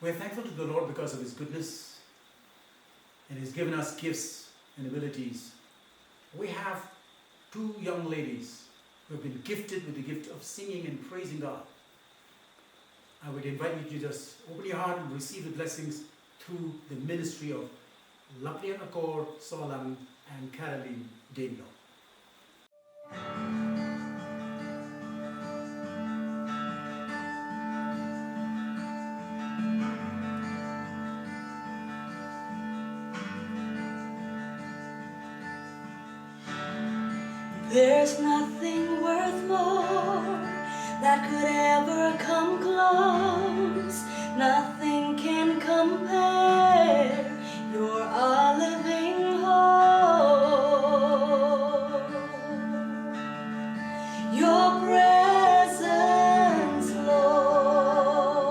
We're thankful to the Lord because of His goodness, and He's given us gifts and abilities. We have two young ladies who have been gifted with the gift of singing and praising God. I would invite you to just open your heart and receive the blessings through the ministry of Laplian Akor Solang and Caroline Daniel. There's nothing worth more that could ever come close. Nothing can compare. You're a living hope. Your presence, Lord.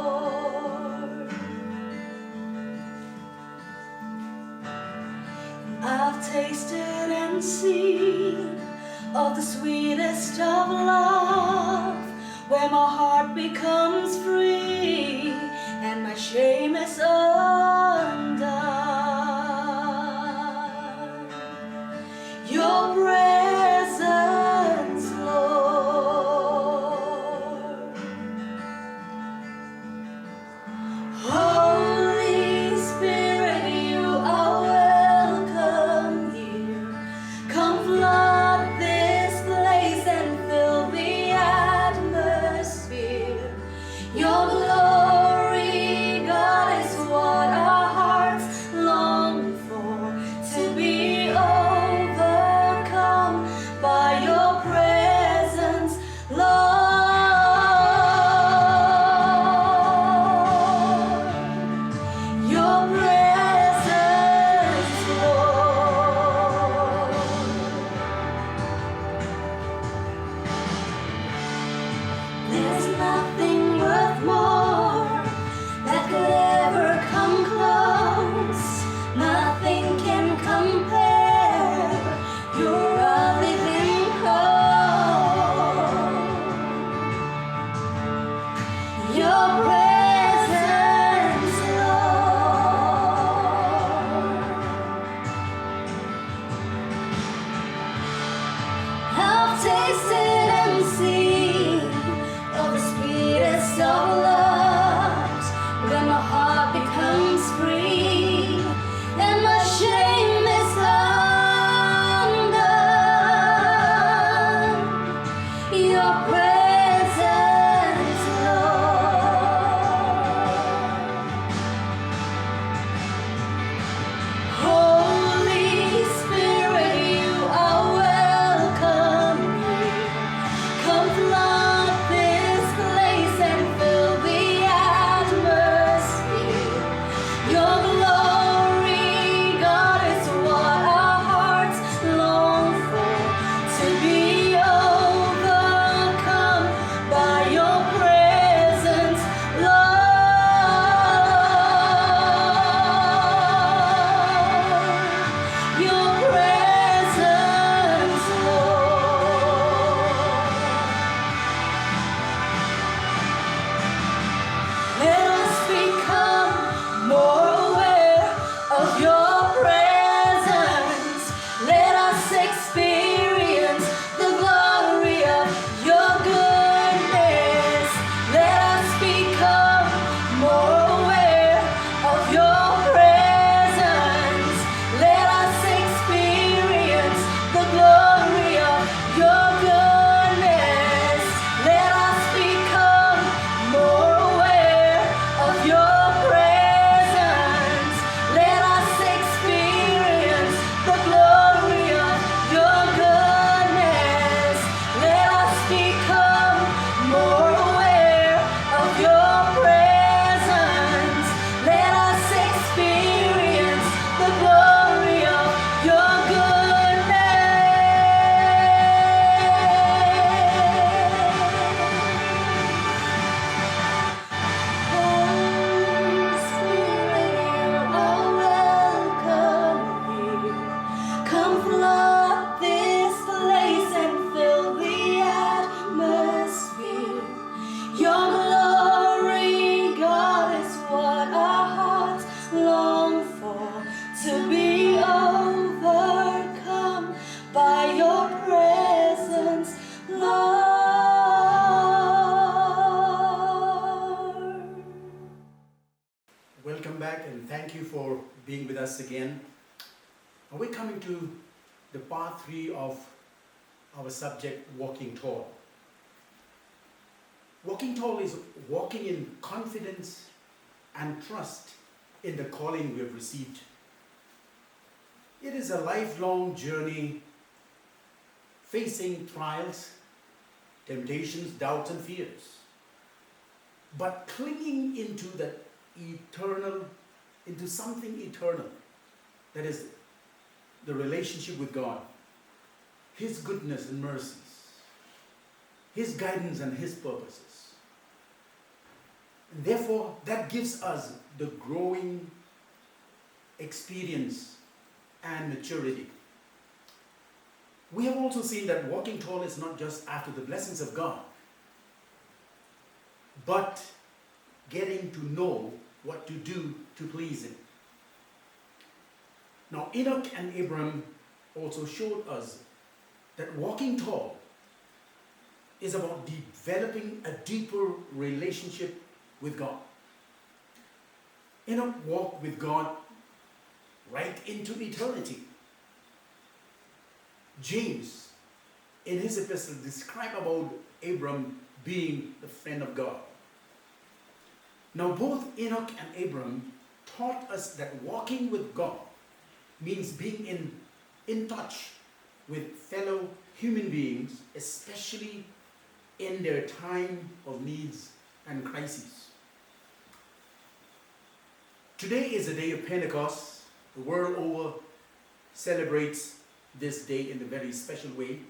I've tasted and seen of the sweetest of love, where my heart becomes free and my shame is undone. Your presence, Lord. Holy Spirit, you are welcome here. Come flood and fill the atmosphere. Your Welcome back and thank you for being with us again. We're coming to the part 3 of our subject, Walking Tall. Walking tall is walking in confidence and trust in the calling we have received. It is a lifelong journey facing trials, temptations, doubts and fears, but clinging into that eternal, into something eternal, that is the relationship with God, His goodness and mercies, His guidance and His purposes. And therefore, that gives us the growing experience and maturity. We have also seen that walking tall is not just after the blessings of God, but getting to know what to do to please Him. Now, Enoch and Abraham also showed us that walking tall is about developing a deeper relationship with God. Enoch walked with God right into eternity. James, in his epistle, described about Abraham being the friend of God. Now, both Enoch and Abraham taught us that walking with God means being in touch with fellow human beings, especially in their time of needs and crises. Today is the day of Pentecost. The world over celebrates this day in a very special way.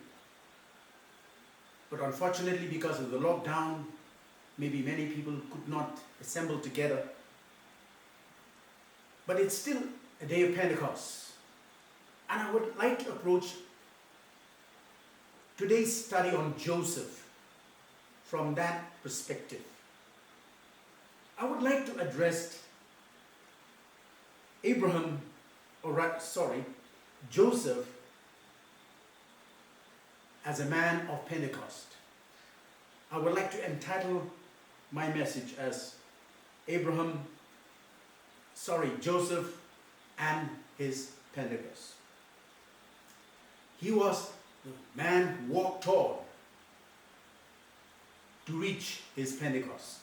But unfortunately, because of the lockdown, maybe many people could not assemble together. But it's still a day of Pentecost. And I would like to approach today's study on Joseph from that perspective. I would like to address Joseph as a man of Pentecost. I would like to entitle my message as Joseph and his Pentecost. He was the man who walked tall to reach his Pentecost.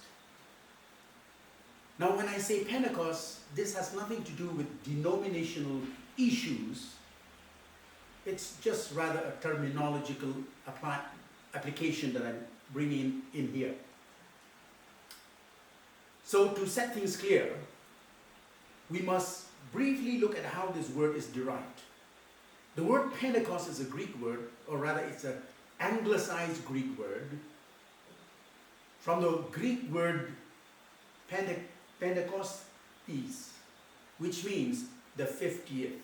Now, when I say Pentecost, this has nothing to do with denominational issues. It's just rather a terminological application that I'm bringing in here. So, to set things clear, we must briefly look at how this word is derived. The word Pentecost is a Greek word, or rather it's an anglicized Greek word, from the Greek word Pentecostes, which means the 50th.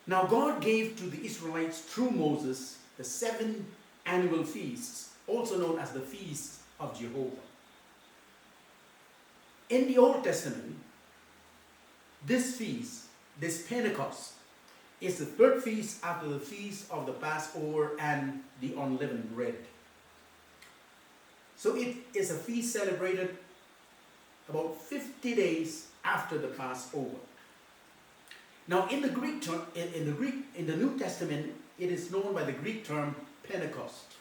Now, God gave to the Israelites through Moses the 7 annual feasts, also known as the Feasts of Jehovah. In the Old Testament, this feast, this Pentecost, is the 3rd feast after the feast of the Passover and the unleavened bread. So it is a feast celebrated about 50 days after the Passover. Now, in the New Testament, it is known by the Greek term Pentecost.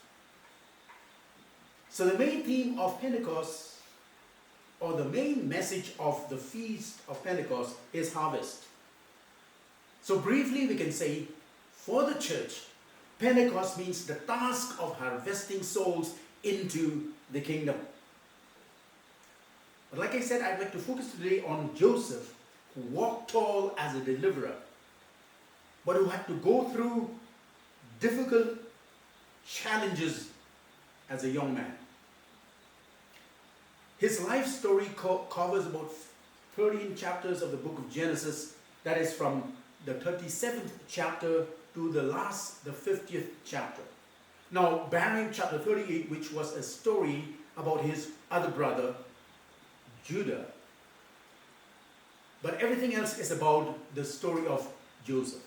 So the main theme of Pentecost, or the main message of the Feast of Pentecost, is harvest. So briefly, we can say, for the church, Pentecost means the task of harvesting souls into the kingdom. But like I said, I'd like to focus today on Joseph, who walked tall as a deliverer, but who had to go through difficult challenges as a young man. His life story covers about 13 chapters of the book of Genesis, that is from the 37th chapter to the 50th chapter. Now, barring chapter 38, which was a story about his other brother, Judah, but everything else is about the story of Joseph.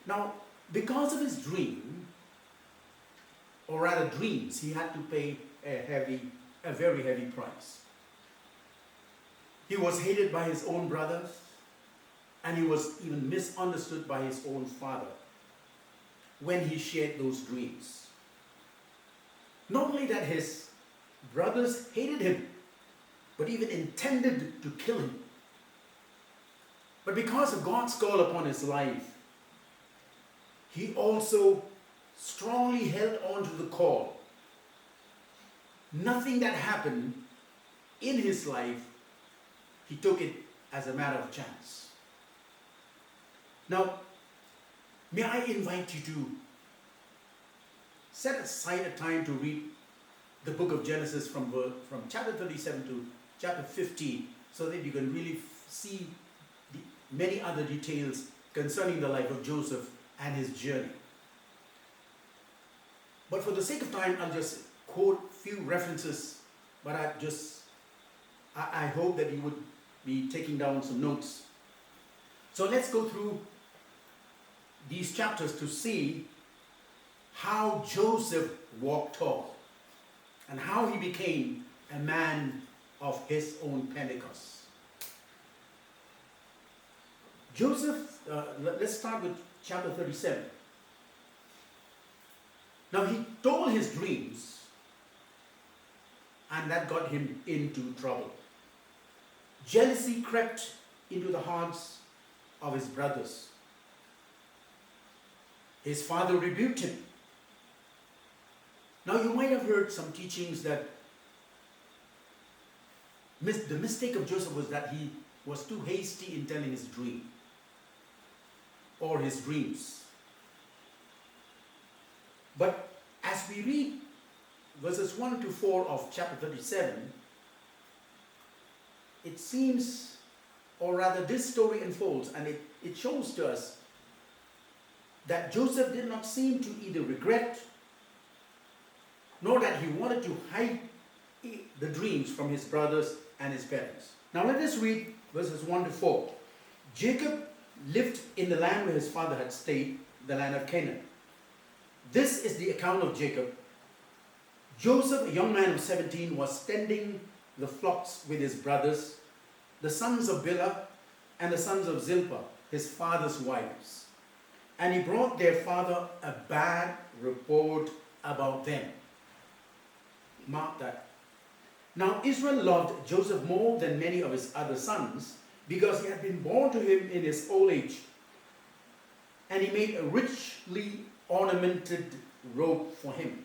Now, because of his dream, or rather dreams, he had to pay a very heavy price. He was hated by his own brothers, and he was even misunderstood by his own father when he shared those dreams. Not only that his brothers hated him, but even intended to kill him. But because of God's call upon his life, he also strongly held on to the call. Nothing that happened in his life, he took it as a matter of chance. Now, may I invite you to set aside a time to read the book of Genesis from chapter 37 to chapter 50, so that you can really see the many other details concerning the life of Joseph and his journey. But for the sake of time, I'll just quote a few references, but I hope that you would be taking down some notes. So let's go through these chapters to see how Joseph walked tall and how he became a man of his own Pentecost. Joseph, let's start with chapter 37. Now he told his dreams, and that got him into trouble. Jealousy crept into the hearts of his brothers. His father rebuked him. Now you might have heard some teachings that the mistake of Joseph was that he was too hasty in telling his dream or his dreams. But as we read verses 1 to 4 of chapter 37, it seems, or rather this story unfolds, and it shows to us that Joseph did not seem to either regret nor that he wanted to hide the dreams from his brothers and his parents. Now let us read verses 1 to 4. Jacob lived in the land where his father had stayed, the land of Canaan. This is the account of Jacob. Joseph, a young man of 17, was tending the flocks with his brothers, the sons of Bilhah and the sons of Zilpah, his father's wives. And he brought their father a bad report about them. Mark that. Now Israel loved Joseph more than many of his other sons, because he had been born to him in his old age. And he made a richly ornamented robe for him.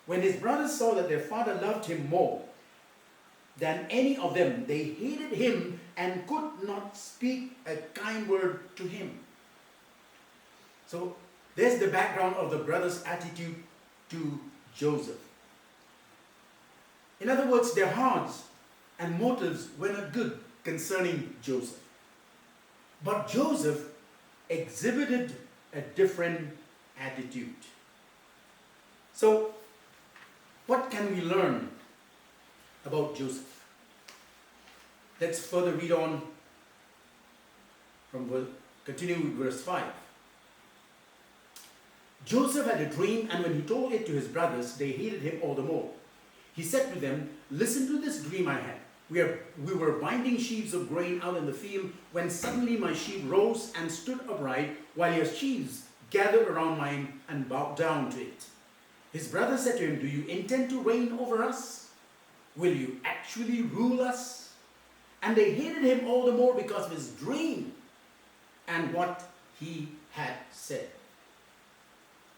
When his brothers saw that their father loved him more than any of them, they hated him and could not speak a kind word to him. So there's the background of the brothers' attitude to Joseph. In other words, their hearts and motives were not good concerning Joseph. But Joseph exhibited a different attitude. So, what can we learn about Joseph? Let's further read on continue with verse 5. Joseph had a dream, and when he told it to his brothers, they hated him all the more. He said to them, "Listen to this dream I had. We were binding sheaves of grain out in the field, when suddenly my sheaf rose and stood upright, while your sheaves gathered around mine and bowed down to it." His brothers said to him, "Do you intend to reign over us? Will you actually rule us?" And they hated him all the more because of his dream and what he had said.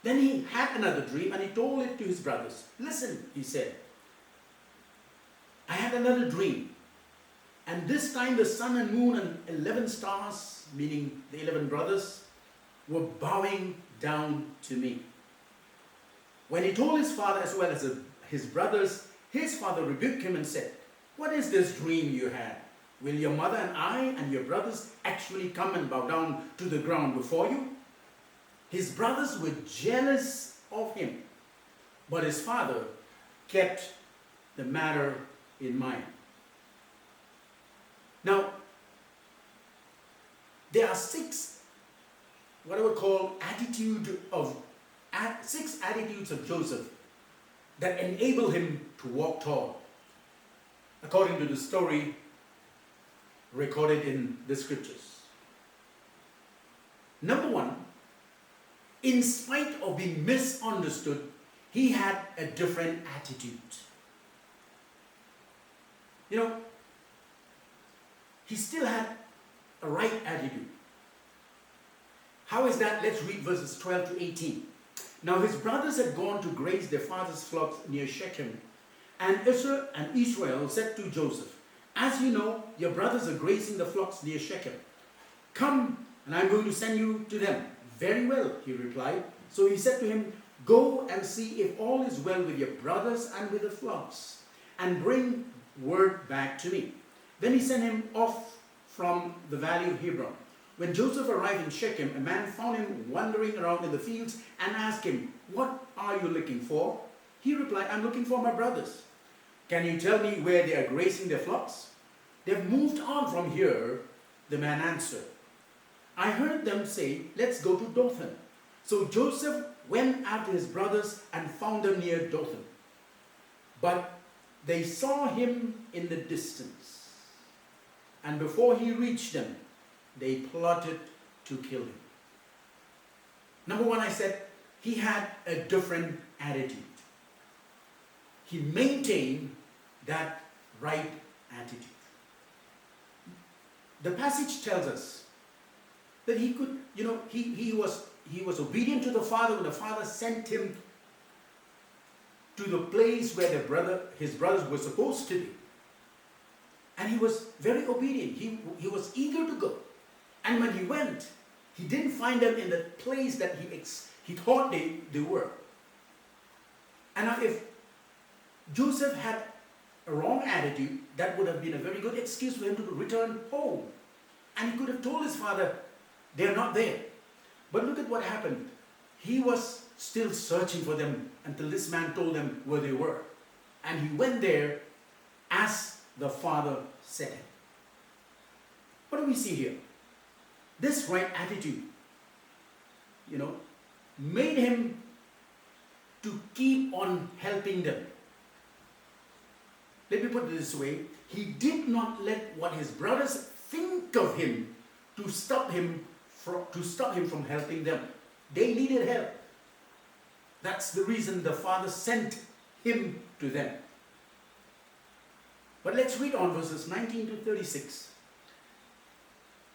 Then he had another dream, and he told it to his brothers. "Listen," he said, "I had another dream, and this time the sun and moon and 11 stars," meaning the 11 brothers, "were bowing down to me." When he told his father as well as his brothers, his father rebuked him and said, "What is this dream you had? Will your mother and I and your brothers actually come and bow down to the ground before you?" His brothers were jealous of him, but his father kept the matter in mind. Now, there are six attitudes of Joseph that enable him to walk tall. According to the story recorded in the scriptures. Number one, in spite of being misunderstood, he had a different attitude. You know, he still had a right attitude. How is that? Let's read verses 12 to 18. Now his brothers had gone to graze their father's flocks near Shechem, and Israel said to Joseph, "As you know, your brothers are grazing the flocks near Shechem. Come, and I'm going to send you to them." "Very well," he replied. So he said to him, "Go and see if all is well with your brothers and with the flocks, and bring word back to me." Then he sent him off from the valley of Hebron. When Joseph arrived in Shechem, a man found him wandering around in the fields and asked him, "What are you looking for?" He replied, "I'm looking for my brothers." "Can you tell me where they are grazing their flocks?" "They've moved on from here," the man answered. "I heard them say, 'Let's go to Dothan.'" So Joseph went after his brothers and found them near Dothan. But they saw him in the distance, and before he reached them, they plotted to kill him. Number one, I said, he had a different attitude. He maintained that right attitude. The passage tells us that he could, he was obedient to the Father when the Father sent him to the place where his brothers were supposed to be. And he was very obedient. He was eager to go. And when he went, he didn't find them in the place that he thought they were. And now if Joseph had a wrong attitude, that would have been a very good excuse for him to return home. And he could have told his father, "They're not there." But look at what happened. He was still searching for them until this man told them where they were. And he went there as the Father said him. What do we see here? This right attitude, made him to keep on helping them. Let me put it this way. He did not let what his brothers think of him to stop him from helping them. They needed help. That's the reason the Father sent him to them. But let's read on verses 19 to 36.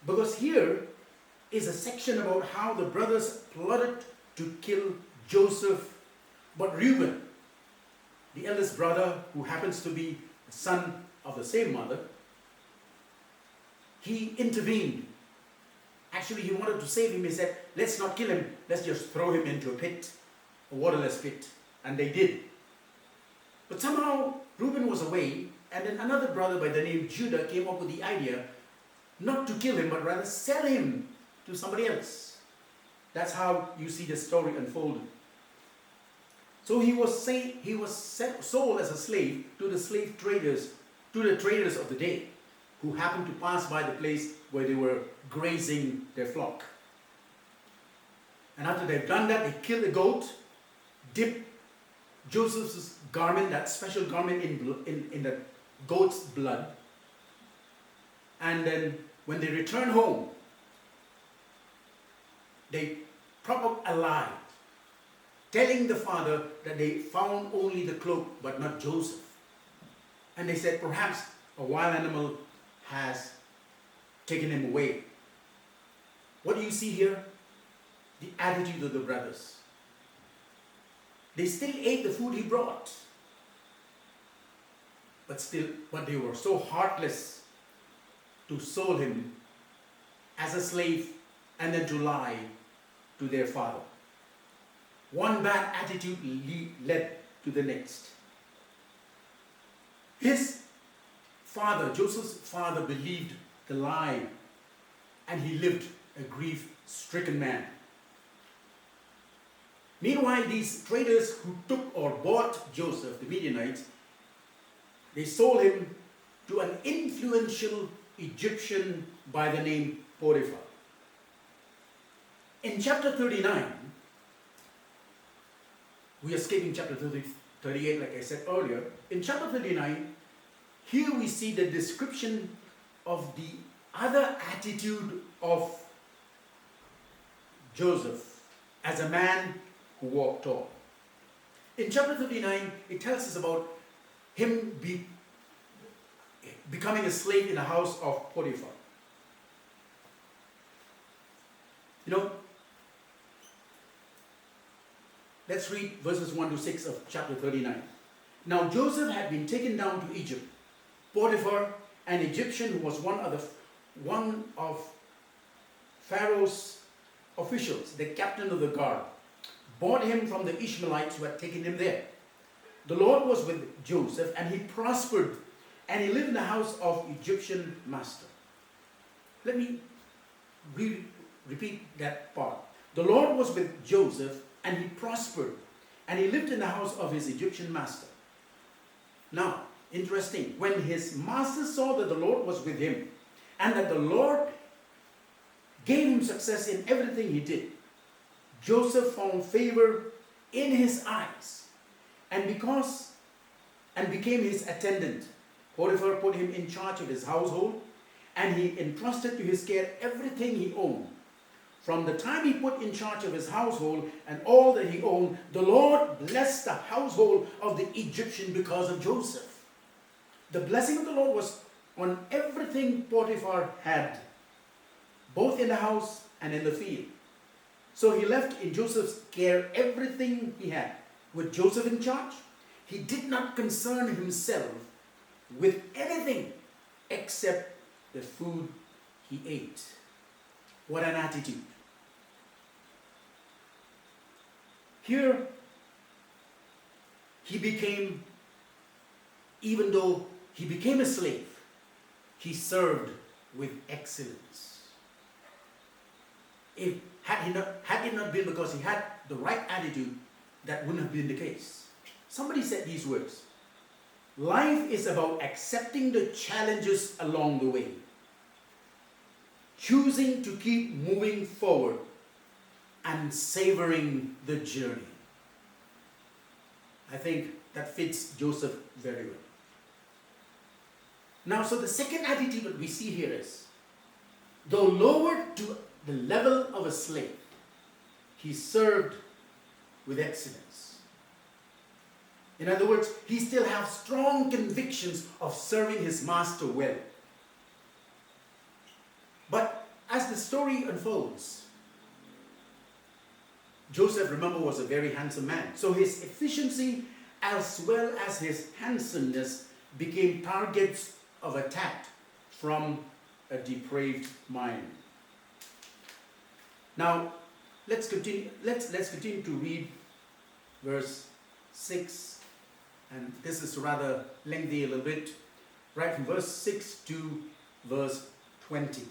Because here is a section about how the brothers plotted to kill Joseph. But Reuben, the eldest brother, who happens to be a son of the same mother, he intervened. Actually, he wanted to save him. He said, "Let's not kill him. Let's just throw him into a pit, a waterless pit." And they did. But somehow, Reuben was away, and then another brother by the name Judah came up with the idea not to kill him, but rather sell him to somebody else. That's how you see the story unfolded. So he was sold as a slave to the slave traders, to the traders of the day, who happened to pass by the place where they were grazing their flock. And after they've done that, they kill the goat, dip Joseph's garment, that special garment, in the goat's blood. And then when they return home, they prop up a lie, telling the father that they found only the cloak but not Joseph. And they said, perhaps a wild animal has taken him away. What do you see here? The attitude of the brothers. They still ate the food he brought. But they were so heartless to sell him as a slave and then to lie to their father. One bad attitude led to the next. His father, Joseph's father, believed the lie, and he lived a grief-stricken man. Meanwhile, these traders who took or bought Joseph, the Midianites, they sold him to an influential Egyptian by the name Potiphar. In chapter 39, we are skipping chapter 38, like I said earlier. In chapter 39, here we see the description of the other attitude of Joseph as a man who walked tall. In chapter 39, it tells us about him becoming a slave in the house of Potiphar. You know, let's read verses 1 to 6 of chapter 39. Now Joseph had been taken down to Egypt. Potiphar, an Egyptian who was one of Pharaoh's officials, the captain of the guard, bought him from the Ishmaelites who had taken him there. The Lord was with Joseph, and he prospered, and he lived in the house of Egyptian master. Let me repeat that part. The Lord was with Joseph, and he prospered, and he lived in the house of his Egyptian master. Now, interesting, when his master saw that the Lord was with him, and that the Lord gave him success in everything he did, Joseph found favor in his eyes, and became his attendant. Potiphar put him in charge of his household, and he entrusted to his care everything he owned. From the time he put in charge of his household and all that he owned, the Lord blessed the household of the Egyptian because of Joseph. The blessing of the Lord was on everything Potiphar had, both in the house and in the field. So he left in Joseph's care everything he had. With Joseph in charge, he did not concern himself with anything except the food he ate. What an attitude. Here, even though he became a slave, he served with excellence. Had it not been because he had the right attitude, that wouldn't have been the case. Somebody said these words: life is about accepting the challenges along the way, choosing to keep moving forward, and savoring the journey. I think that fits Joseph very well. Now, so the second attitude that we see here is, though lowered to the level of a slave, he served with excellence. In other words, he still has strong convictions of serving his master well. But as the story unfolds, Joseph, remember, was a very handsome man. So his efficiency as well as his handsomeness became targets of attack from a depraved mind. Now, let's continue to read verse 6, and this is rather lengthy a little bit, right from verse 6 to verse 20.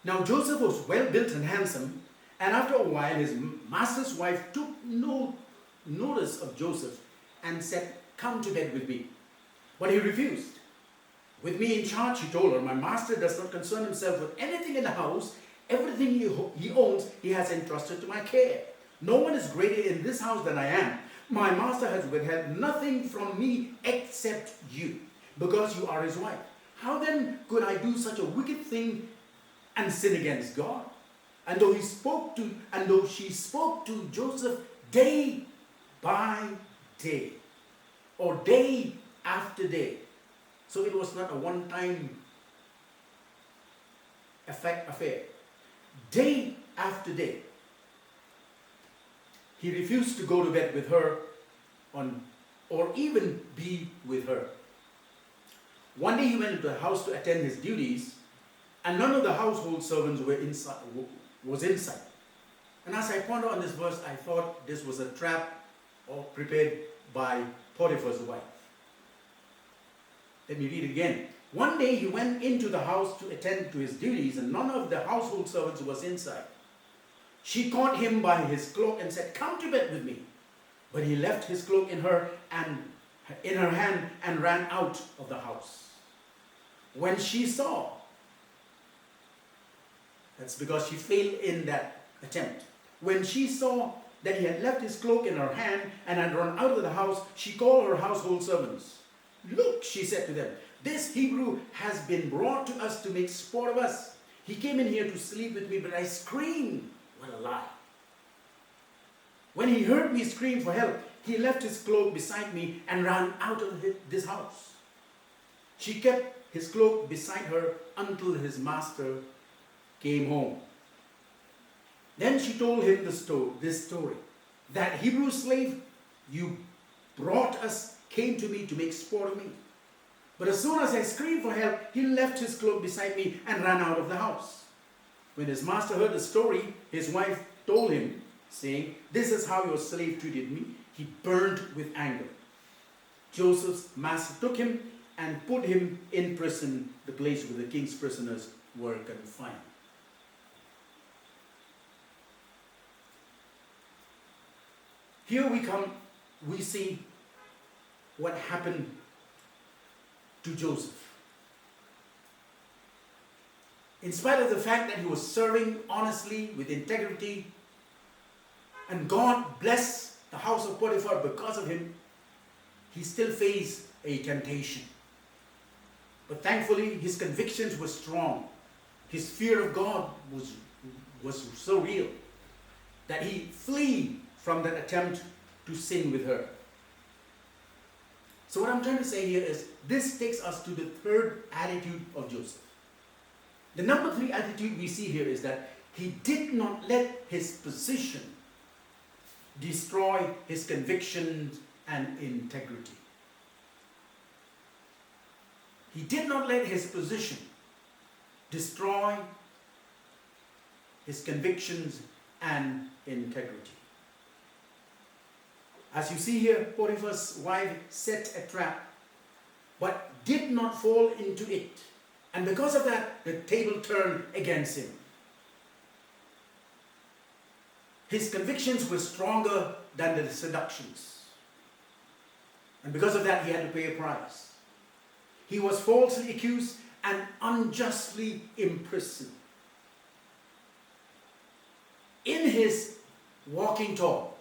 Now Joseph was well built and handsome, and after a while his master's wife took no notice of Joseph and said, "Come to bed with me." But he refused. "With me in charge," he told her, "my master does not concern himself with anything in the house. Everything he owns he has entrusted to my care. No one is greater in this house than I am. My master has withheld nothing from me except you, because you are his wife. How then could I do such a wicked thing and sin against God?" And though she spoke to Joseph day by day, or day after day, so it was not a one-time affair. Day after day, he refused to go to bed with her or even be with her. One day he went into the house to attend his duties, and none of the household servants was inside. And as I pondered on this verse, I thought this was a trap prepared by Potiphar's wife. Let me read it again. One day he went into the house to attend to his duties, and none of the household servants was inside. She caught him by his cloak and said, "Come to bed with me." But he left his cloak in her hand and ran out of the house. When she saw, that's because she failed in that attempt. When she saw that he had left his cloak in her hand and had run out of the house, she called her household servants. "Look," she said to them, "this Hebrew has been brought to us to make sport of us. He came in here to sleep with me, but I screamed." What a lie. "When he heard me scream for help, he left his cloak beside me and ran out of this house." She kept his cloak beside her until his master came home. Then she told him this story. "That Hebrew slave you brought us came to me to make sport of me. But as soon as I screamed for help, he left his cloak beside me and ran out of the house." When his master heard the story, his wife told him, saying, "This is how your slave treated me." He burned with anger. Joseph's master took him and put him in prison, the place where the king's prisoners were confined. Here we see what happened to Joseph. In spite of the fact that he was serving honestly with integrity, and God blessed the house of Potiphar because of him, he still faced a temptation. But thankfully, his convictions were strong. His fear of God was so real that he fled from that attempt to sin with her. So what I'm trying to say here is, this takes us to the third attitude of Joseph. The number 3 attitude we see here is that he did not let his position destroy his convictions and integrity. He did not let his position destroy his convictions and integrity. As you see here, Potiphar's wife set a trap, but did not fall into it. And because of that, the table turned against him. His convictions were stronger than the seductions. And because of that, he had to pay a price. He was falsely accused and unjustly imprisoned. In his walking tall,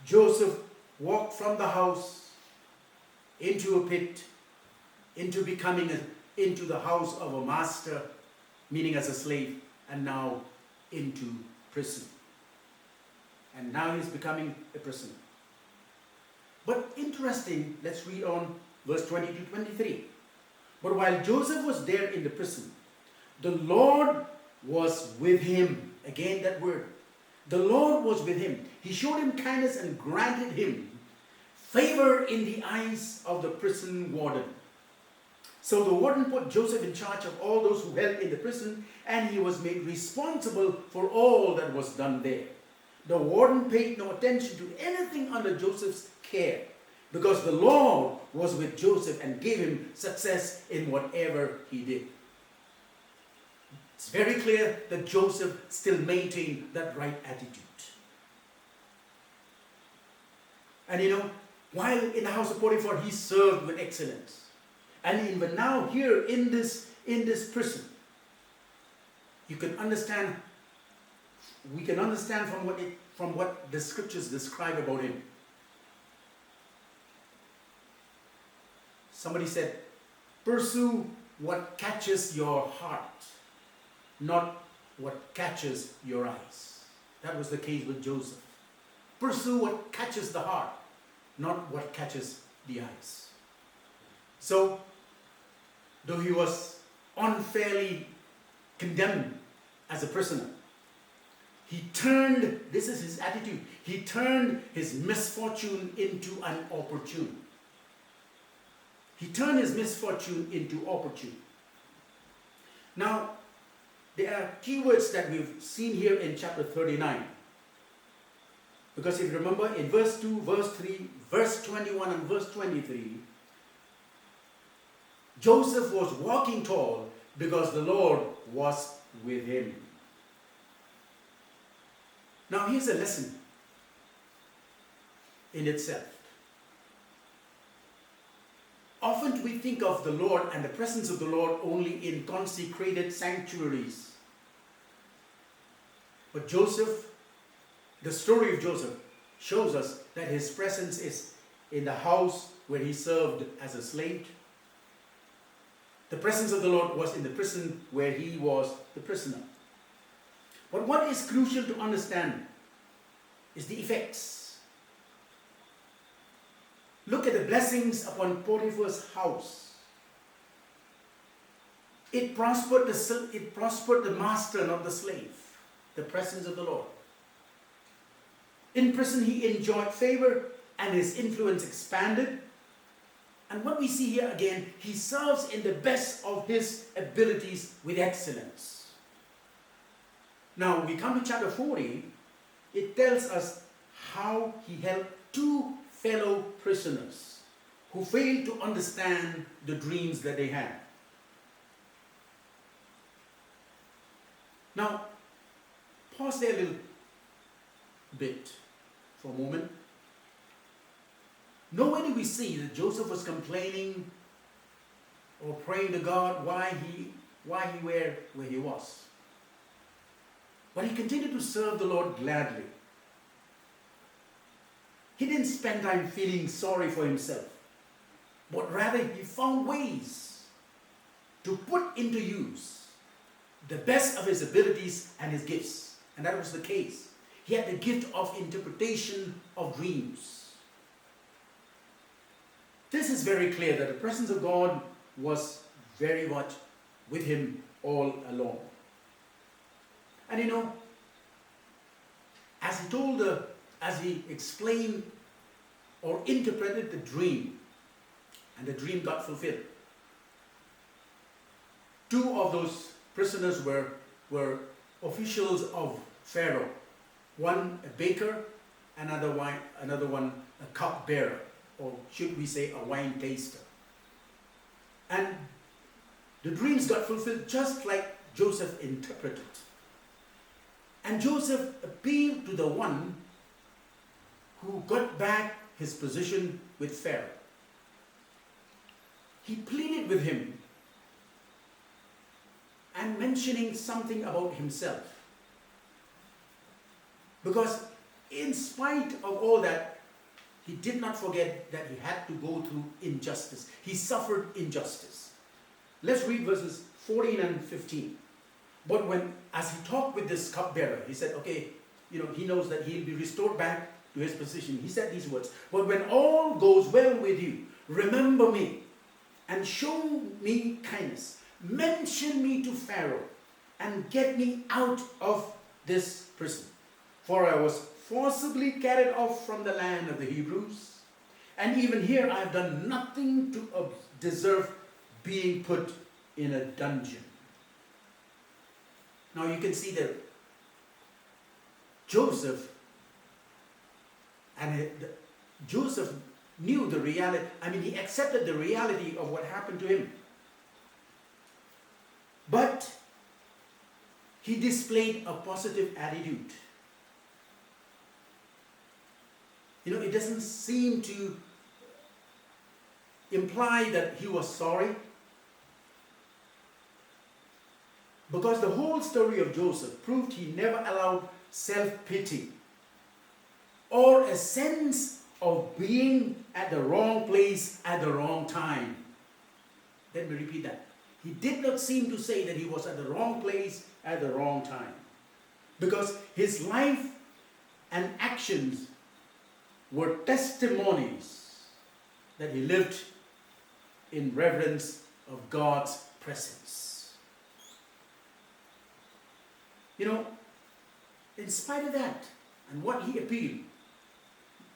Joseph walked from the house into a pit, into the house of a master, meaning as a slave, and now into prison. And now he's becoming a prisoner. But interesting, let's read on verse 20 to 23. "But while Joseph was there in the prison, the Lord was with him." Again, that word. The Lord was with him. He showed him kindness and granted him favor in the eyes of the prison warden. So the warden put Joseph in charge of all those who held in the prison, and he was made responsible for all that was done there. The warden paid no attention to anything under Joseph's care, because the Lord was with Joseph and gave him success in whatever he did. It's very clear that Joseph still maintained that right attitude. And while in the house of Potiphar, he served with excellence. And even now here in this prison, we can understand from what the scriptures describe about him. Somebody said, "Pursue what catches your heart, not what catches your eyes." That was the case with Joseph. Pursue what catches the heart, not what catches the eyes. So, though he was unfairly condemned as a prisoner, he turned, this is his attitude, he turned his misfortune into an opportunity. He turned his misfortune into opportunity. Now, there are keywords that we've seen here in chapter 39. Because if you remember, in verse 2, verse 3, verse 21 and verse 23, Joseph was walking tall because the Lord was with him. Now here's a lesson in itself. Often we think of the Lord and the presence of the Lord only in consecrated sanctuaries. But the story of Joseph shows us that his presence is in the house where he served as a slave. The presence of the Lord was in the prison where he was the prisoner. But what is crucial to understand is the effects. Look at the blessings upon Potiphar's house. It prospered the master, not the slave. The presence of the Lord. In prison, he enjoyed favor and his influence expanded. And what we see here again, he serves in the best of his abilities with excellence. Now, we come to chapter 40. It tells us how he helped two fellow prisoners who failed to understand the dreams that they had. Now, pause there a little bit for a moment. Nowhere do we see that Joseph was complaining or praying to God why he were where he was. But he continued to serve the Lord gladly. He didn't spend time feeling sorry for himself, but rather he found ways to put into use the best of his abilities and his gifts. And that was the case. He had the gift of interpretation of dreams. This is very clear that the presence of God was very much with him all along. And you know, as he explained or interpreted the dream, and the dream got fulfilled. Two of those prisoners were officials of Pharaoh. One a baker, another one a cupbearer, or should we say a wine taster. And the dreams got fulfilled just like Joseph interpreted. And Joseph appealed to the one who got back his position with Pharaoh. He pleaded with him and mentioning something about himself. Because in spite of all that, he did not forget that he had to go through injustice. He suffered injustice. Let's read verses 14 and 15. But as he talked with this cupbearer, he said, okay, he knows that he'll be restored back to his position. He said these words, but when all goes well with you, remember me and show me kindness. Mention me to Pharaoh and get me out of this prison. For I was forcibly carried off from the land of the Hebrews. And even here I have done nothing to deserve being put in a dungeon. Now you can see that Joseph knew the reality. He accepted the reality of what happened to him. But he displayed a positive attitude. It doesn't seem to imply that he was sorry. Because the whole story of Joseph proved he never allowed self-pity or a sense of being at the wrong place at the wrong time. Let me repeat that. He did not seem to say that he was at the wrong place at the wrong time. Because his life and actions were testimonies that he lived in reverence of God's presence. In spite of that, and what he appealed,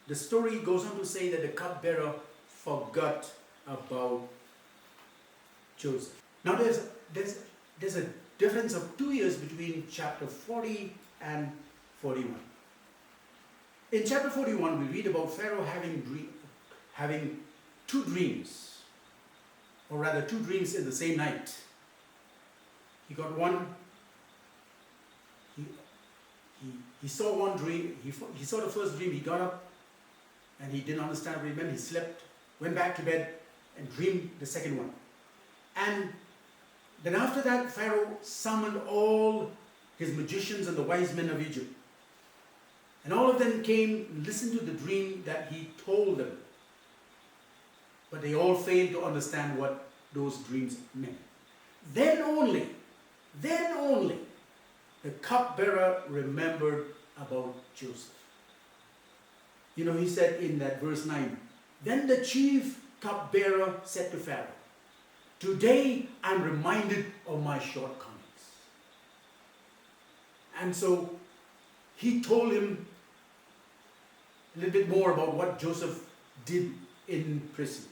the story goes on to say that the cupbearer forgot about Joseph. Now there's a difference of 2 years between chapter 40 and 41. In chapter 41, we read about Pharaoh having two dreams, or rather two dreams in the same night. He got one. He saw one dream. He saw the first dream. He got up and he didn't understand what it meant. He slept, went back to bed, and dreamed the second one. And then after that, Pharaoh summoned all his magicians and the wise men of Egypt. And all of them came and listened to the dream that he told them. But they all failed to understand what those dreams meant. Then only, the cupbearer remembered about Joseph. You know, he said in that verse 9, then the chief cupbearer said to Pharaoh, today I'm reminded of my shortcomings. And so he told him a little bit more about what Joseph did in prison.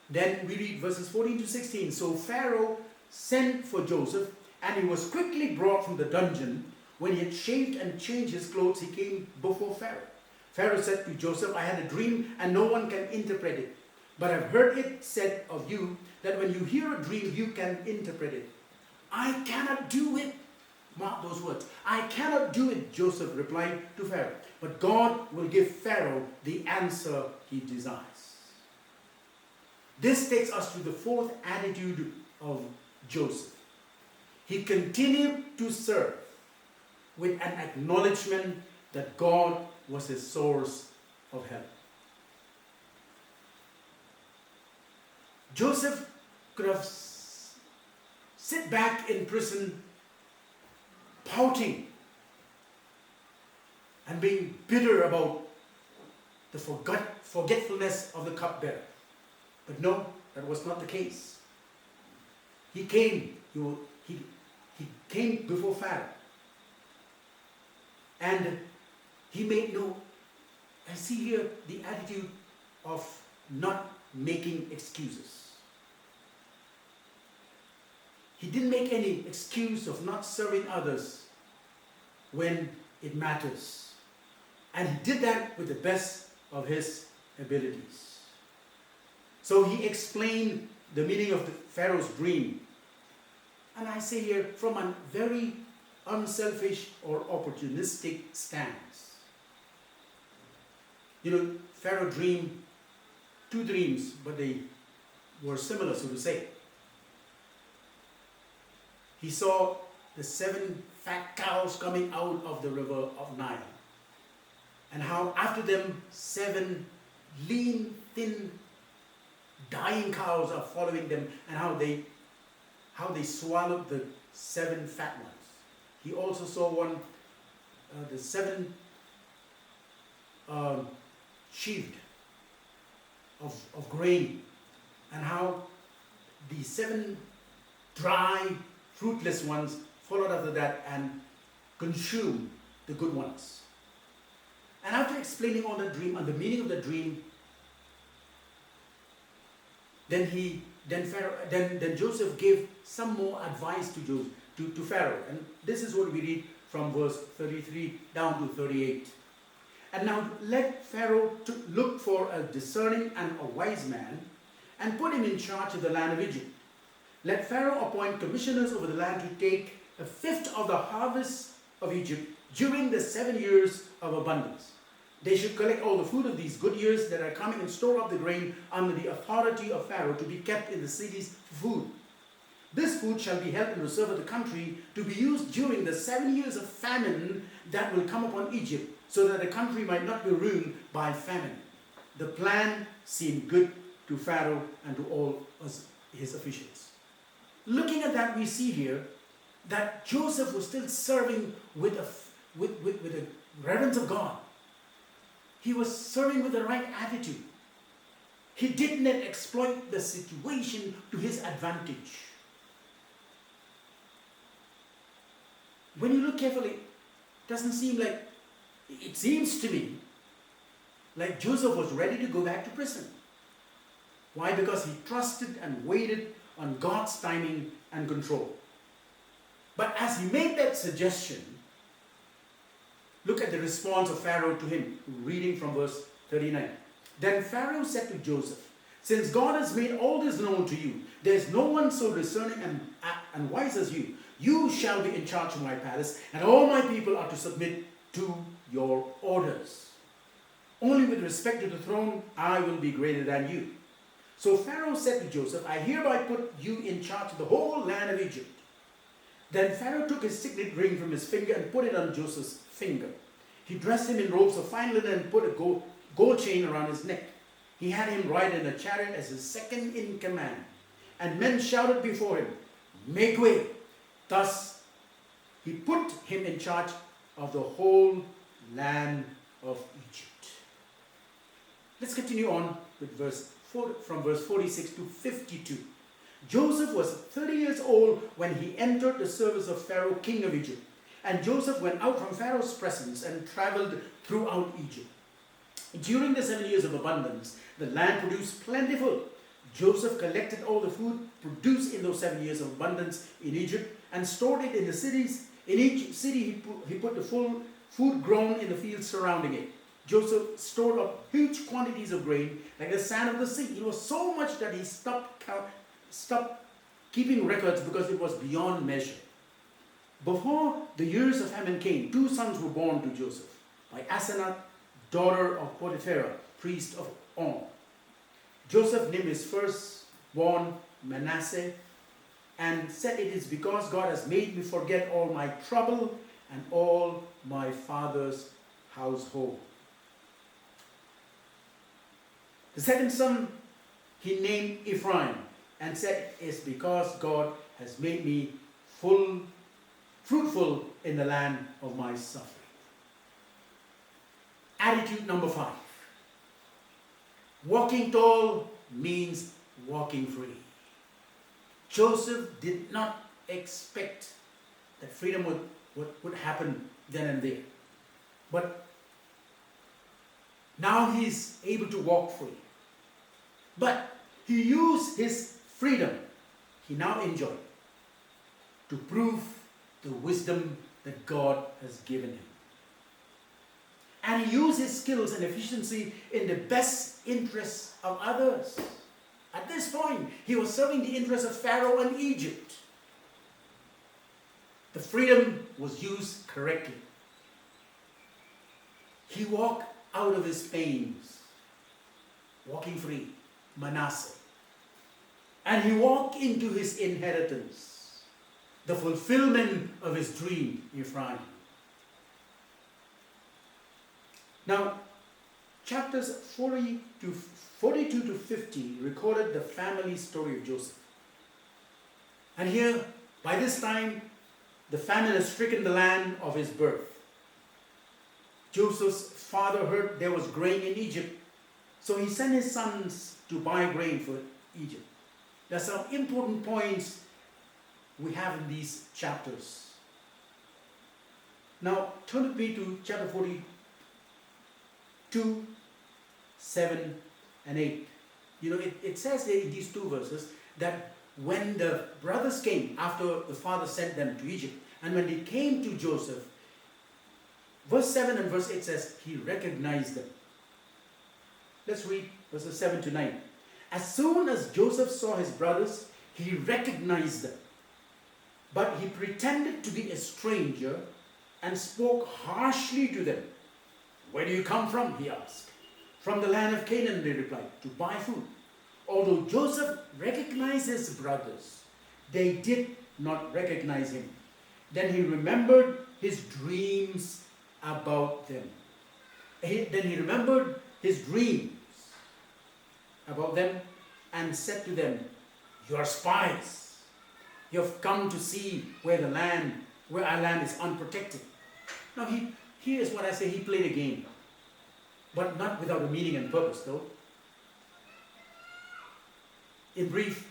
Then we read verses 14 to 16. So Pharaoh sent for Joseph, and he was quickly brought from the dungeon. When he had shaved and changed his clothes, he came before Pharaoh. Pharaoh said to Joseph, I had a dream, and no one can interpret it. But I've heard it said of you that when you hear a dream, you can interpret it. I cannot do it. Mark those words. I cannot do it, Joseph replied to Pharaoh. But God will give Pharaoh the answer he desires. This takes us to the fourth attitude of Joseph. He continued to serve with an acknowledgement that God was his source of help. Joseph could have sit back in prison pouting and being bitter about the forgetfulness of the cupbearer. But no, that was not the case. He came before Pharaoh. And he made no, I see here the attitude of not making excuses. He didn't make any excuse of not serving others when it matters. And he did that with the best of his abilities. So he explained the meaning of the Pharaoh's dream. And I say here, from a very unselfish or opportunistic stance. You know, Pharaoh dreamed two dreams, but they were similar, so to say. He saw the 7 fat cows coming out of the river of Nile. And how after them 7 lean, thin, dying cows are following them, and how they swallowed the 7 fat ones. He also saw the 7 sheaved of grain, and how the 7 dry, fruitless ones followed after that and consumed the good ones. And after explaining all the dream and the meaning of the dream, then Joseph gave some more advice to Pharaoh. And this is what we read from verse 33 down to 38. And now let Pharaoh look for a discerning and a wise man and put him in charge of the land of Egypt. Let Pharaoh appoint commissioners over the land to take 1/5 of the harvest of Egypt during the 7 years of abundance. They should collect all the food of these good years that are coming and store up the grain under the authority of Pharaoh to be kept in the cities for food. This food shall be held in reserve of the country to be used during the 7 years of famine that will come upon Egypt, so that the country might not be ruined by famine. The plan seemed good to Pharaoh and to all his officials. Looking at that, we see here that Joseph was still serving with a reverence of God. He was serving with the right attitude. He did not exploit the situation to his advantage. When you look carefully, it seems to me like Joseph was ready to go back to prison. Why? Because he trusted and waited on God's timing and control. But as he made that suggestion, look at the response of Pharaoh to him, reading from verse 39. Then Pharaoh said to Joseph, since God has made all this known to you, there is no one so discerning and wise as you. You shall be in charge of my palace, and all my people are to submit to your orders. Only with respect to the throne, I will be greater than you. So Pharaoh said to Joseph, I hereby put you in charge of the whole land of Egypt. Then Pharaoh took his signet ring from his finger and put it on Joseph's finger. He dressed him in robes of fine linen and put a gold chain around his neck. He had him ride in a chariot as his second in command. And men shouted before him, "Make way." Thus he put him in charge of the whole land of Egypt. Let's continue on with from verse 46 to 52. Joseph was 30 years old when he entered the service of Pharaoh, king of Egypt. And Joseph went out from Pharaoh's presence and traveled throughout Egypt. During the 7 years of abundance, the land produced plentiful. Joseph collected all the food produced in those 7 years of abundance in Egypt and stored it in the cities. In each city, he put the full food grown in the fields surrounding it. Joseph stored up huge quantities of grain, like the sand of the sea. It was so much that he stopped keeping records because it was beyond measure. Before the years of famine came, 2 sons were born to Joseph by Asenath, daughter of Potiphar, priest of On. Joseph named his firstborn Manasseh and said, "It is because God has made me forget all my trouble and all my father's household." The second son he named Ephraim and said, "It's because God has made me fruitful in the land of my suffering." Attitude number 5. Walking tall means walking free. Joseph did not expect that freedom would happen then and there. But now he's able to walk free. But he used his freedom he now enjoyed to prove the wisdom that God has given him. And he used his skills and efficiency in the best interests of others. At this point, he was serving the interests of Pharaoh and Egypt. The freedom was used correctly. He walked out of his pains, walking free, Manasseh. And he walked into his inheritance, the fulfillment of his dream, Ephraim. Now, chapters 42 to 50 recorded the family story of Joseph. And here, by this time, the famine has stricken the land of his birth. Joseph's father heard there was grain in Egypt, so he sent his sons to buy grain for Egypt. There are some important points we have in these chapters. Now, turn with me to chapter 42, 7 and 8. You know, it says in these 2 verses that when the brothers came after the father sent them to Egypt, and when they came to Joseph, verse 7 and verse 8 says he recognized them. Let's read verses 7 to 9. As soon as Joseph saw his brothers, he recognized them. But he pretended to be a stranger and spoke harshly to them. "Where do you come from?" he asked. "From the land of Canaan," they replied, "to buy food." Although Joseph recognized his brothers, they did not recognize him. Then he remembered his dreams about them. Then he remembered his dreams about them and said to them, "You are spies. You have come to see where our land is unprotected." Now here is what I say, he played a game, but not without a meaning and purpose though. In brief,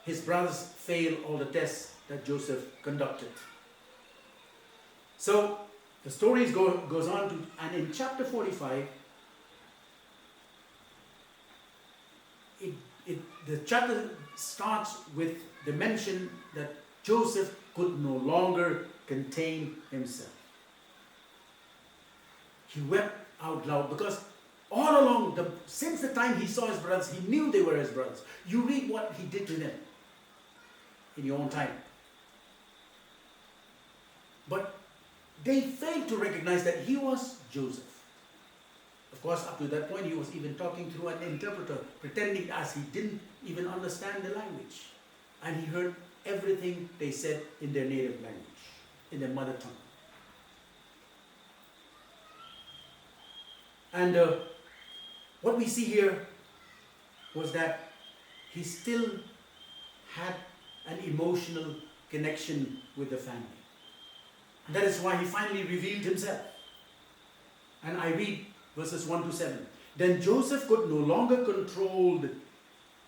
his brothers failed all the tests that Joseph conducted. So the story goes on to, and in chapter 45, the chapter starts with the mention that Joseph could no longer contain himself. He wept out loud because all along, since the time he saw his brothers, he knew they were his brothers. You read what he did to them in your own time. But they failed to recognize that he was Joseph. Of course, up to that point, he was even talking through an interpreter, pretending as he didn't even understand the language. And he heard everything they said in their native language, in their mother tongue. And what we see here was that he still had an emotional connection with the family. And that is why he finally revealed himself. And I read verses 1 to 7. Then Joseph could no longer control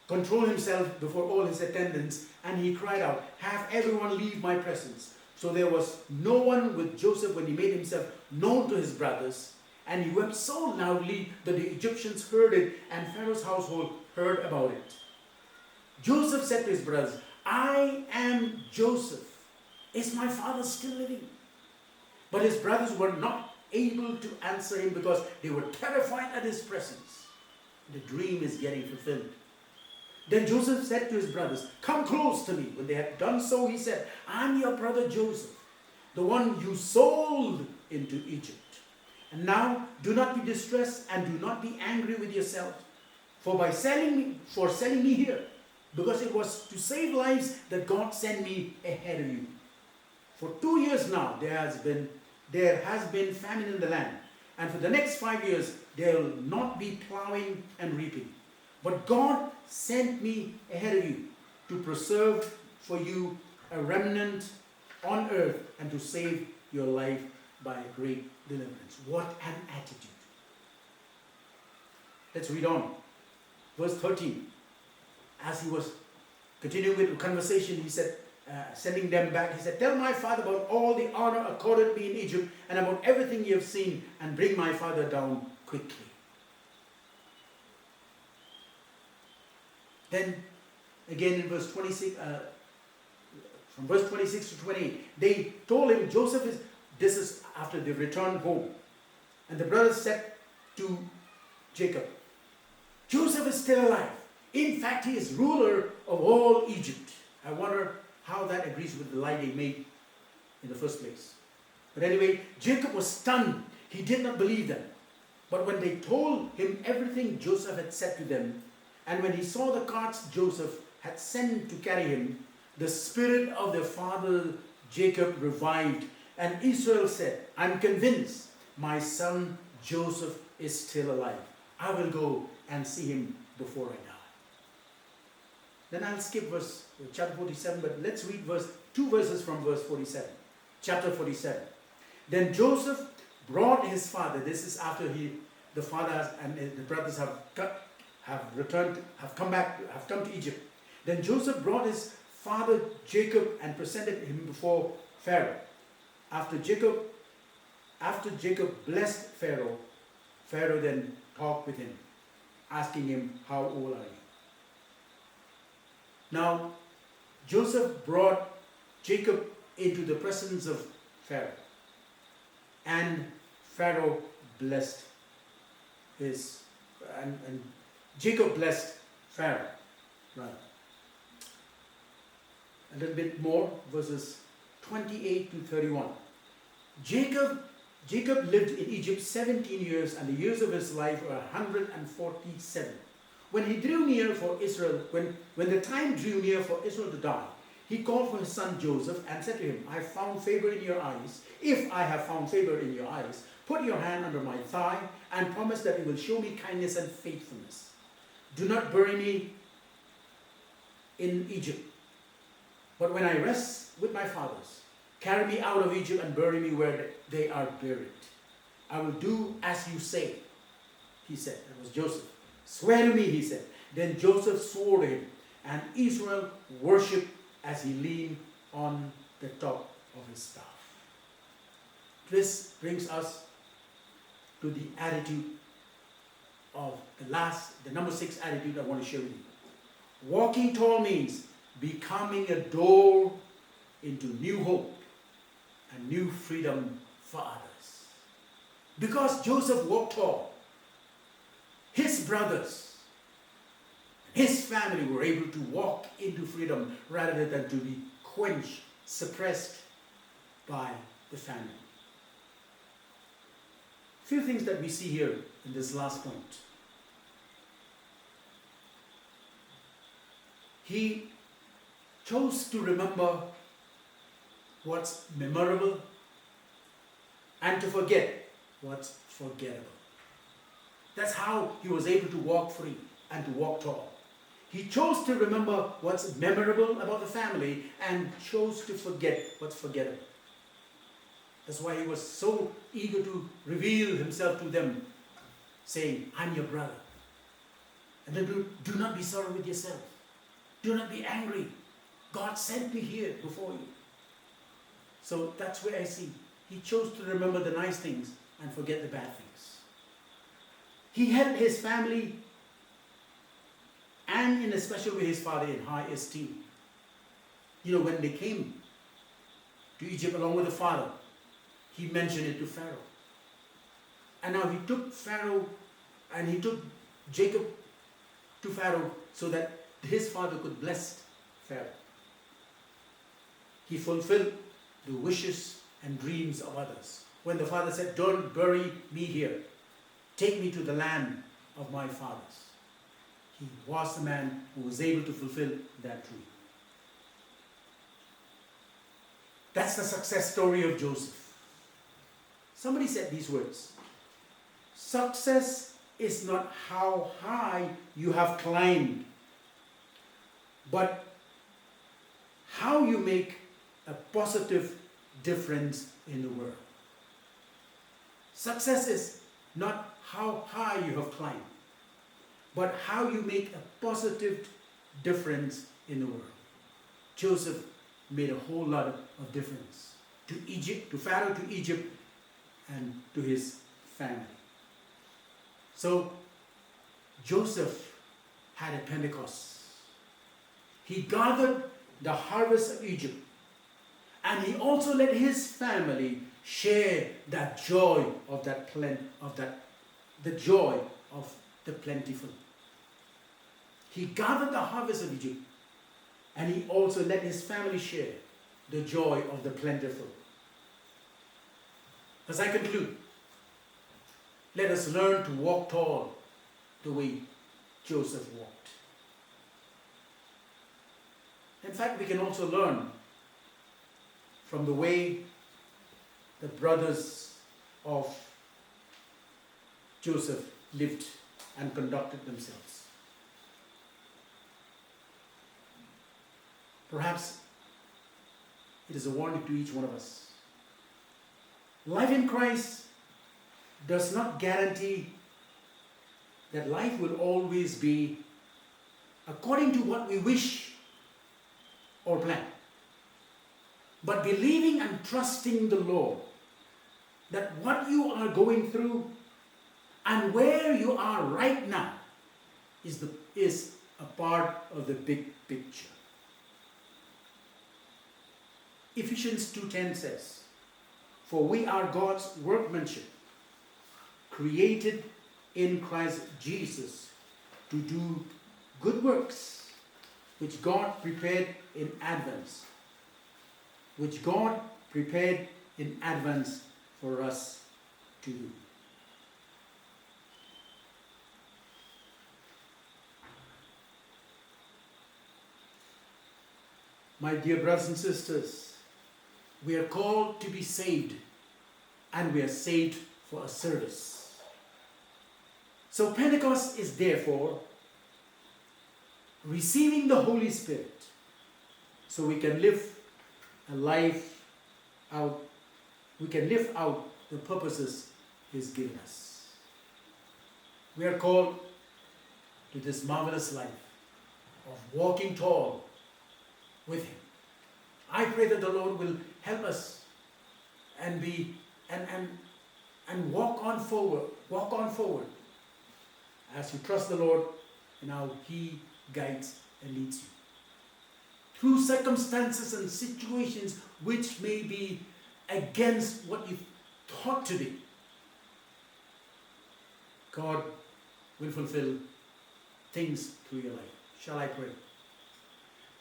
himself before all his attendants, and he cried out, "Have everyone leave my presence." So there was no one with Joseph when he made himself known to his brothers, and he wept so loudly that the Egyptians heard it, and Pharaoh's household heard about it. Joseph said to his brothers, "I am Joseph. Is my father still living?" But his brothers were not able to answer him because they were terrified at his presence. The dream is getting fulfilled. Then Joseph said to his brothers, "Come close to me." When they had done so, he said, "I'm your brother Joseph, the one you sold into Egypt. And now do not be distressed and do not be angry with yourself for selling me here, because it was to save lives that God sent me ahead of you. For 2 years now there has been famine in the land, and for the next 5 years there will not be plowing and reaping. But God sent me ahead of you to preserve for you a remnant on earth and to save your life by a great deliverance." What an attitude. Let's read on. Verse 13. As he was continuing with the conversation, he said, sending them back, he said, "Tell my father about all the honor accorded me in Egypt and about everything you have seen, and bring my father down quickly." Then again in verse 26, from verse 26 to 28, they told him this is after they returned home. And the brothers said to Jacob, "Joseph is still alive. In fact, he is ruler of all Egypt." I wonder how that agrees with the lie they made in the first place. But anyway, Jacob was stunned. He did not believe them. But when they told him everything Joseph had said to them, and when he saw the carts Joseph had sent to carry him, the spirit of their father Jacob revived, and Israel said, "I'm convinced my son Joseph is still alive. I will go and see him before I die." Then I'll skip chapter 47, but let's read two verses from verse 47. Chapter 47. Then Joseph brought his father. This is after the father and the brothers have come to Egypt. Then Joseph brought his father Jacob and presented him before Pharaoh. After Jacob blessed Pharaoh, Pharaoh then talked with him, asking him, "How old are you?" Now, Joseph brought Jacob into the presence of Pharaoh, and Pharaoh blessed and Jacob blessed Pharaoh. Right. A little bit more, verses 28 to 31. Jacob lived in Egypt 17 years, and the years of his life were 147. When he drew near for Israel, when the time drew near for Israel to die, he called for his son Joseph and said to him, "I found favor in your eyes. If I have found favor in your eyes, put your hand under my thigh and promise that you will show me kindness and faithfulness. Do not bury me in Egypt, but when I rest with my fathers, carry me out of Egypt and bury me where they are buried. I will do as you say," he said. That was Joseph. "Swear to me," he said. Then Joseph swore to him, and Israel worshipped as he leaned on the top of his staff. This brings us to the attitude of the number 6 attitude I want to share with you. Walking tall means becoming a door into new hope and new freedom for others. Because Joseph walked tall, his brothers, his family were able to walk into freedom rather than to be quenched, suppressed by the famine. Few things that we see here in this last point. He chose to remember what's memorable and to forget what's forgettable. That's how he was able to walk free and to walk tall. He chose to remember what's memorable about the family and chose to forget what's forgettable. That's why he was so eager to reveal himself to them, saying, I'm your brother. And then do not be sorry with yourself. Do not be angry. God sent me here before you. So that's where I see. He chose to remember the nice things and forget the bad things. He held his family and in a special way his father in high esteem. You know, when they came to Egypt along with the father, he mentioned it to Pharaoh. And now he took Pharaoh and he took Jacob to Pharaoh so that his father could bless Pharaoh. He fulfilled the wishes and dreams of others. When the father said, don't bury me here, take me to the land of my fathers. He was the man who was able to fulfill that dream. That's the success story of Joseph. Somebody said these words: success is not how high you have climbed, but how you make a positive difference in the world. Success is not how high you have climbed, but how you make a positive difference in the world. Joseph made a whole lot of difference to Egypt, to Pharaoh, to Egypt, and to his family. So Joseph had a Pentecost. He gathered the harvest of Egypt, and he also let his family share that joy of the joy of the plentiful. He gathered the harvest of Egypt, and he also let his family share the joy of the plentiful. As I conclude, let us learn to walk tall the way Joseph walked. In fact, we can also learn from the way the brothers of Joseph lived and conducted themselves. Perhaps it is a warning to each one of us. Life in Christ does not guarantee that life will always be according to what we wish or plan. But believing and trusting the Lord that what you are going through and where you are right now is a part of the big picture. Ephesians 2:10 says, "For we are God's workmanship, created in Christ Jesus to do good works, which God prepared in advance for us to do." My dear brothers and sisters, we are called to be saved, and we are saved for a service. So Pentecost is therefore receiving the Holy Spirit so we can live a life out, we can live out the purposes He's given us. We are called to this marvelous life of walking tall with Him. I pray that the Lord will help us and walk on forward as you trust the Lord in how He guides and leads you. Through circumstances and situations which may be against what you thought to be, God will fulfill things through your life. Shall I pray?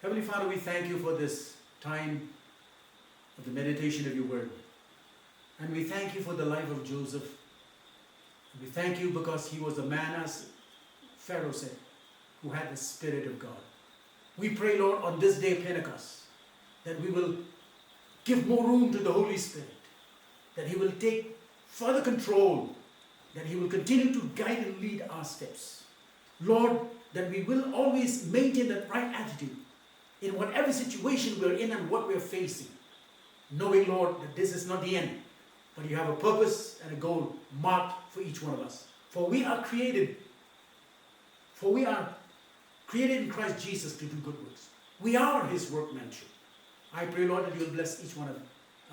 Heavenly Father, we thank you for this time of the meditation of your word. And we thank you for the life of Joseph. And we thank you because he was a man, as Pharaoh said, who had the Spirit of God. We pray, Lord, on this day of Pentecost, that we will give more room to the Holy Spirit, that He will take further control, that He will continue to guide and lead our steps. Lord, that we will always maintain that right attitude in whatever situation we're in and what we're facing. Knowing, Lord, that this is not the end, but you have a purpose and a goal marked for each one of us. For we are created in Christ Jesus to do good works. We are his workmanship. I pray, Lord, that you will bless each one of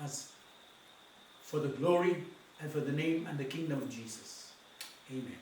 us for the glory and for the name and the kingdom of Jesus. Amen.